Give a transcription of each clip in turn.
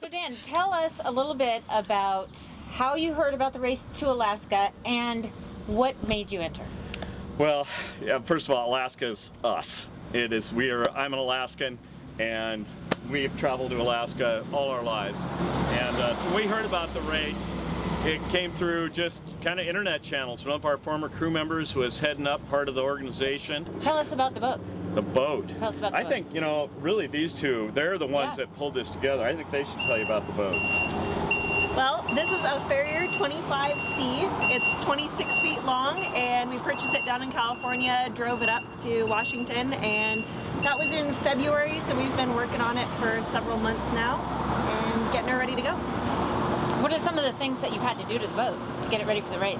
So Dan, tell us a little bit about how you heard about the race to Alaska and what made you enter. Well, yeah, first of all, Alaska's us. It is. I'm an Alaskan, and we've traveled to Alaska all our lives. And so we heard about the race. It came through just kind of internet channels. One of our former crew members was heading up part of the organization. Tell us about the boat. The boat. Tell us about the boat. I think, really these two, they're the ones that pulled this together. I think they should tell you about the boat. Well, this is a Farrier 25C. It's 26 feet long, and we purchased it down in California, drove it up to Washington, and that was in February, so we've been working on it for several months now and getting it ready to go. What are some of the things that you've had to do to the boat to get it ready for the race?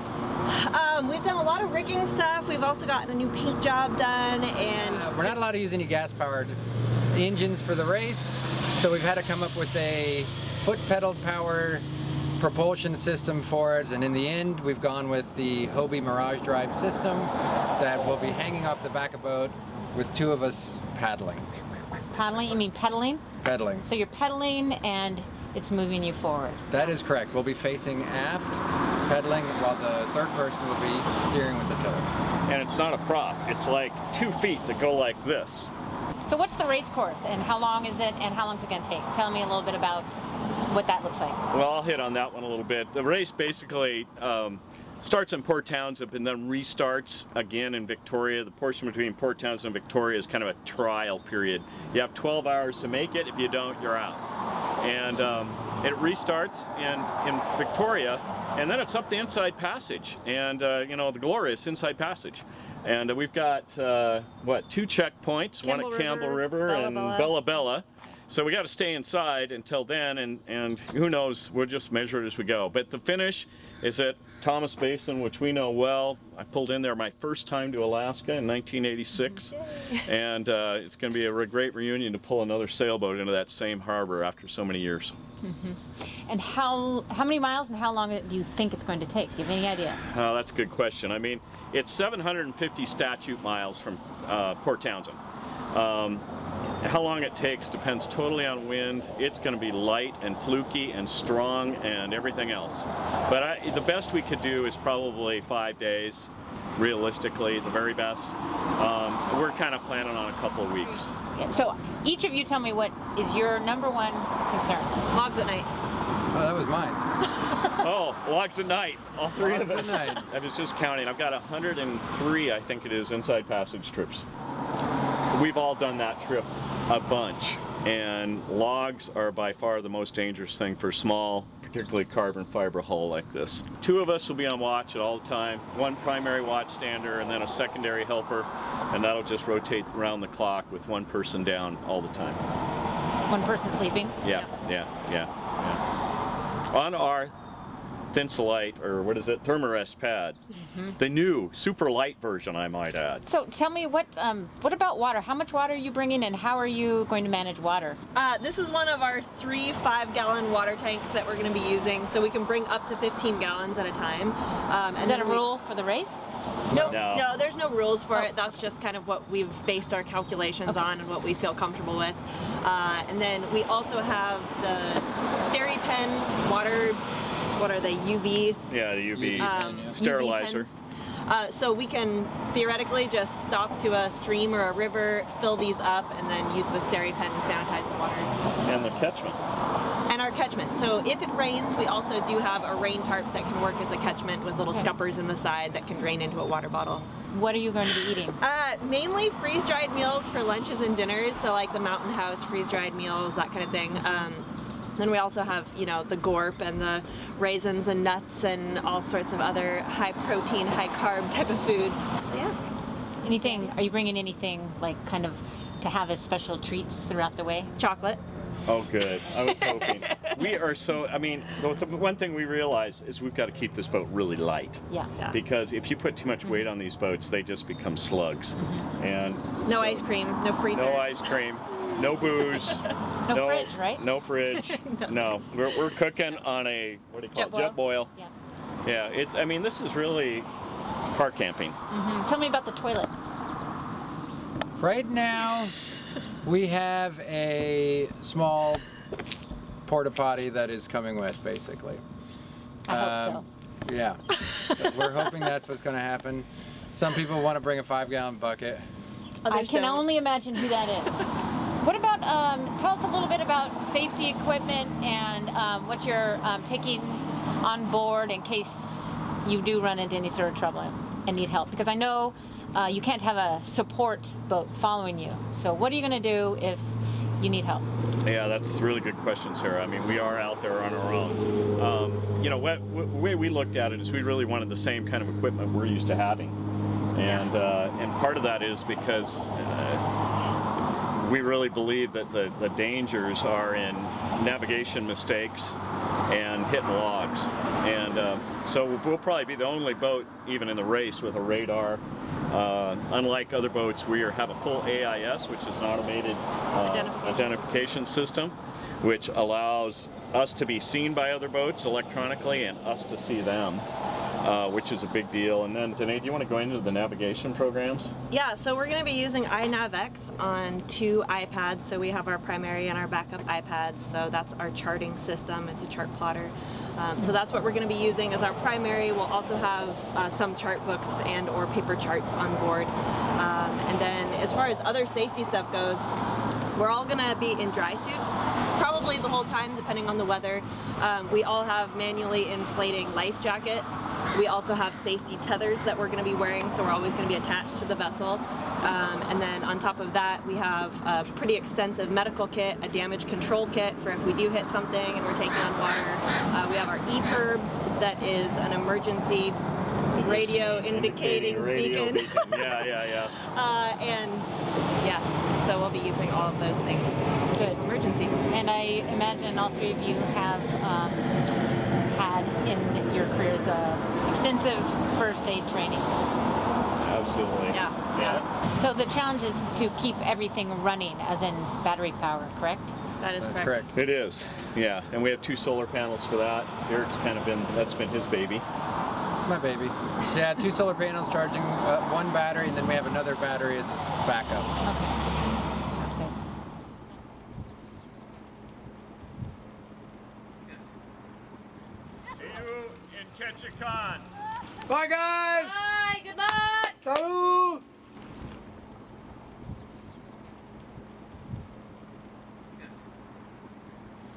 We've done a lot of rigging stuff. We've also gotten a new paint job done, and we're not allowed to use any gas-powered engines for the race, so we've had to come up with a foot pedal power propulsion system for it, and in the end we've gone with the Hobie Mirage drive system that will be hanging off the back of the boat with two of us paddling. Paddling? You mean pedaling? Pedaling. So you're pedaling and it's moving you forward. That is correct. We'll be facing aft, pedaling, while the third person will be steering with the tiller. And it's not a prop. It's like 2 feet that go like this. So what's the race course and how long is it and how long is it going to take? Tell me a little bit about what that looks like. Well, I'll hit on that one a little bit. The race basically starts in Port Townsend and then restarts again in Victoria. The portion between Port Townsend and Victoria is kind of a trial period. You have 12 hours to make it. If you don't, you're out. And it restarts in Victoria, and then it's up the Inside Passage, and the glorious Inside Passage. And we've got, 2 checkpoints, one at Campbell River and Bella Bella. So we got to stay inside until then, and who knows, we'll just measure it as we go. But the finish is at Thomas Basin, which we know well. I pulled in there my first time to Alaska in 1986. And it's going to be a great reunion to pull another sailboat into that same harbor after so many years. Mm-hmm. And how many miles and how long do you think it's going to take? Do you have any idea? Oh, that's a good question. I mean, it's 750 statute miles from Port Townsend. How long it takes depends totally on wind. It's going to be light and fluky and strong and everything else. But the best we could do is probably 5 days, realistically, the very best. We're kind of planning on a couple of weeks. Yeah, so each of you tell me what is your number one concern? logs at night. Oh, that was mine. Oh, logs at night. All three Logs of us. at night. I was just counting. I've got 103, I think it is, Inside Passage trips. We've all done that trip a bunch, and logs are by far the most dangerous thing for small, particularly carbon fiber hull like this. 2 of us will be on watch at all the time, 1 primary watchstander and then a secondary helper, and that'll just rotate around the clock with 1 person down all the time. 1 person sleeping? Yeah. On our Thinsulite, or what is it, Thermarest pad. Mm-hmm. The new, super light version, I might add. So tell me, what about water? How much water are you bringing and how are you going to manage water? This is one of our 3 5-gallon water tanks that we're going to be using, so we can bring up to 15 gallons at a time. Is that a rule for the race? No, there's no rules for it. That's just kind of what we've based our calculations on and what we feel comfortable with. And then we also have the SteriPen water, what are they, UV? Yeah, the UV sterilizer. UV so we can theoretically just stop to a stream or a river, fill these up, and then use the SteriPen to sanitize the water. And the catchment. And our catchment. So if it rains, we also do have a rain tarp that can work as a catchment with little scuppers in the side that can drain into a water bottle. What are you going to be eating? Mainly freeze-dried meals for lunches and dinners, so like the Mountain House freeze-dried meals, that kind of thing. Then we also have, the gorp and the raisins and nuts and all sorts of other high-protein, high-carb type of foods. So yeah. Are you bringing anything like kind of to have as special treats throughout the way? Chocolate. Oh, good. I was hoping. We are so, the one thing we realize is we've got to keep this boat really light. Yeah. Because if you put too much weight on these boats, they just become slugs. And no ice cream, no freezer. No ice cream, no booze. No fridge, right? No fridge. No. We're cooking on a, what do you call it? Jet boil. Yeah. Yeah, this is really car camping. Mm-hmm. Tell me about the toilet. Right now, we have a small porta potty that is coming with, basically. I hope so. Yeah, so we're hoping that's what's going to happen. Some people want to bring a 5-gallon bucket. I can only imagine who that is. What about, tell us a little bit about safety equipment and what you're taking on board in case you do run into any sort of trouble and need help. Because I know you can't have a support boat following you. So what are you going to do if you need help? Yeah, that's a really good question, Sarah. I mean, we are out there on our own. You know, the way we looked at it is we really wanted the same kind of equipment we're used to having. And part of that is because we really believe that the dangers are in navigation mistakes and hitting logs. And so we'll probably be the only boat, even in the race, with a radar. Unlike other boats, we have a full AIS, which is an automated identification system, which allows us to be seen by other boats electronically and us to see them. Which is a big deal. And then, Denee, do you want to go into the navigation programs? Yeah, so we're going to be using iNavX on 2 iPads. So we have our primary and our backup iPads. So that's our charting system. It's a chart plotter. So that's what we're going to be using as our primary. We'll also have some chart books and or paper charts on board. And then as far as other safety stuff goes, we're all going to be in dry suits, probably the whole time, depending on the weather. We all have manually inflating life jackets. We also have safety tethers that we're going to be wearing, so we're always going to be attached to the vessel. And then on top of that, we have a pretty extensive medical kit, a damage control kit for if we do hit something and we're taking on water. We have our EPIRB, that is an emergency radio indicating beacon. Yeah. And yeah, so we'll be using all of those things in case of emergency. And I imagine all 3 of you have had in your careers extensive first aid training. Absolutely. Yeah. So the challenge is to keep everything running, as in battery power, correct? That is That's correct. correct. It is, yeah. And we have 2 solar panels for that. Dirk's that's been his baby. My baby. Yeah, 2 solar panels charging 1 battery, and then we have another battery as a backup. Okay. See you in Ketchikan. Bye, guys! Bye, good luck! Salud!